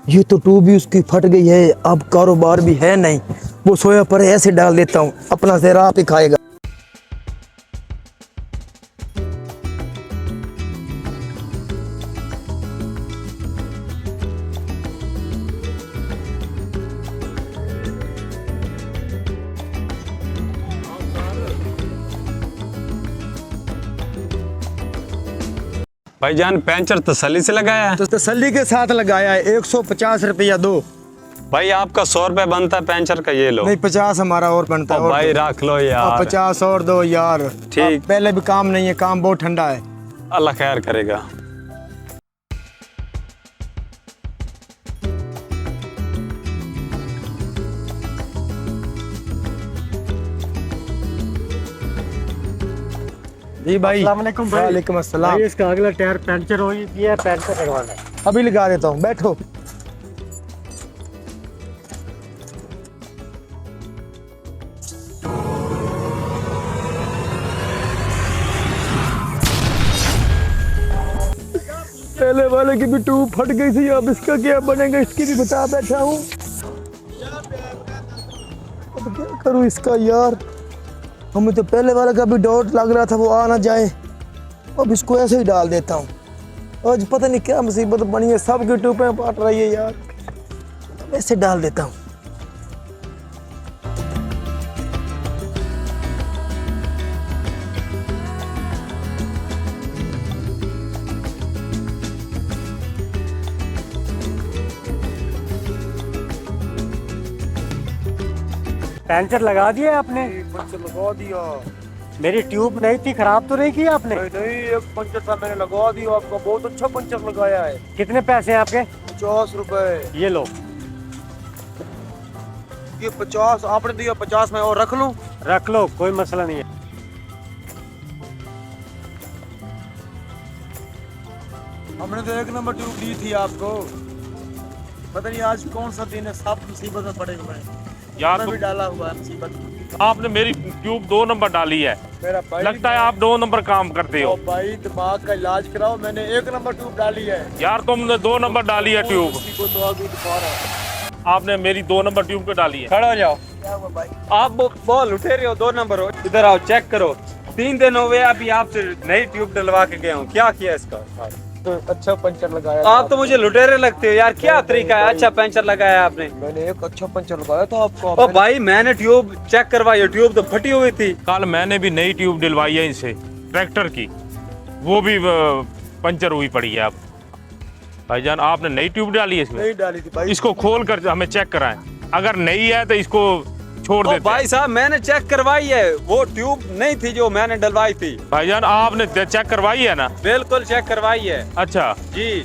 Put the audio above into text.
ये तो ट्यूब भी उसकी फट गई है, अब कारोबार भी है नहीं। वो सोया पर ऐसे डाल देता हूँ, अपना जहरा आप ही खाएगा। भाईजान पंचर तसल्ली से लगाया है? तो तसल्ली के साथ लगाया है। 150 रुपया दो। भाई आपका 100 रुपए बनता है पंचर का, ये लो। नहीं 50 हमारा और बनता है। ओ भाई रख लो यार। 50 और दो यार। ठीक। पहले भी काम नहीं है, काम बहुत ठंडा है। अल्लाह खैर करेगा। जी भाई। अस्सलाम वालेकुम भाई। वालेकुम अस्सलाम। भाई इसका अगला टायर पंचर हो गया है, पंचर लगवाना है। अभी लगा देता हूँ, बैठो। पहले वाले की भी ट्यूब फट गई थी, अब इसका क्या बनेगा इसकी भी बता बैठा हूँ। अब क्या करूँ इसका यार, हमें तो पहले वाले का भी डाउट लग रहा था वो आ ना जाए। अब इसको ऐसे ही डाल देता हूँ। आज पता नहीं क्या मुसीबत बनी है, सब की ट्यूबें फट रही है यार। ऐसे डाल देता हूँ। पंचर लगा दिया आपने? पंचर लगा दिया। मेरी ट्यूब नहीं थी, खराब तो नहीं की आपने? नहीं, एक पंचर था मैंने लगा दिया। आपका बहुत अच्छा पंचर लगाया है। कितने पैसे हैं आपके? 50 रुपए। ये लो। ये 50 आपने दिया, 50 में और रख लूं? रख लो, कोई मसला नहीं है। हमने तो एक नंबर ट्यूब दी थी आपको। पता नहीं आज कौन सा दिन है, सब मुसीबत में पड़े हुए हैं। यार मैं भी डाला हुआ है मुसीबत। आपने मेरी ट्यूब 2 नंबर डाली है। मेरा भाई लगता है आप 2 नंबर काम करते हो। ओ भाई दिमाग का इलाज कराओ, मैंने 1 नंबर ट्यूब डाली है। यार तुमने 2 नंबर डाली है ट्यूब। किसी को तो आगे दिखा रहा है। आपने मेरी 2 नंबर ट्यूब पे डाली है। खड़े हो जाओ। क्या हुआ भाई? आप बॉल उठे रहे हो, 2 नंबर हो। इधर आओ, चेक करो। 3 दिन हो गए अभी आपसे नई ट्यूब डलवा के गया हूँ। क्या किया इसका? तो अच्छा पंचर लगाया। आप तो मुझे लुटेरे लगते हो यार। क्या तरीका है? अच्छा पंचर लगाया आपने। मैंने एक अच्छा पंचर लगाया था आपको। ओ भाई मैंने ट्यूब चेक करवाई, ट्यूब तो फटी हुई थी। कल मैंने भी नई ट्यूब डलवाई है इनसे, ट्रैक्टर की। वो भी पंचर हुई पड़ी है। अब भाईजान आपने नई ट्यूब डाली है इसमें? नहीं डाली थी भाई। इसको खोल कर हमें चेक कराएं। अगर नई है तो इसको छोड़ ओ देते भाई साहब मैंने चेक करवाई है, वो ट्यूब नहीं थी जो मैंने डलवाई थी। भाईजान आपने चेक करवाई है ना? बिल्कुल चेक करवाई है। अच्छा जी।